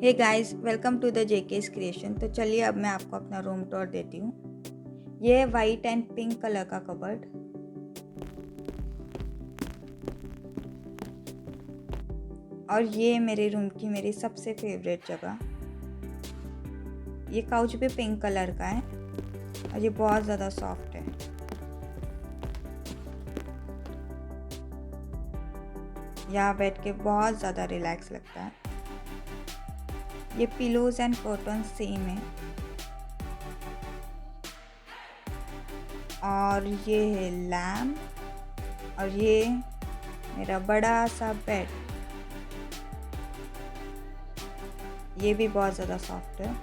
Hey guys, welcome to the JK's creation. तो चलिए अब मैं आपको अपना रूम टूर देती हूँ। ये है वाइट एंड पिंक कलर का कबर्ड। और ये मेरे रूम की मेरी सबसे फेवरेट जगह। ये काउच भी पिंक कलर का है और ये बहुत ज़्यादा सॉफ्ट है। यहाँ बैठ के बहुत ज़्यादा रिलैक्स लगता है। ये पिलोज एंड कर्टन सेम है। और ये है लैम्प और ये मेरा बड़ा सा बेड। ये भी बहुत ज़्यादा सॉफ्ट है।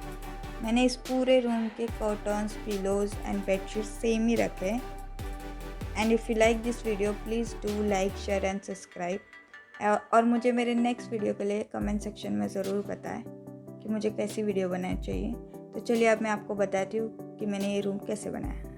मैंने इस पूरे रूम के curtains, pillows and bedsheet same ही रखे। And if you like this video please do like, share and subscribe. और मुझे मेरे नेक्स्ट वीडियो के लिए कमेंट सेक्शन में ज़रूर बताएं कि मुझे कैसी वीडियो बनानी चाहिए। तो चलिए अब मैं आपको बताती हूँ कि मैंने ये रूम कैसे बनाया।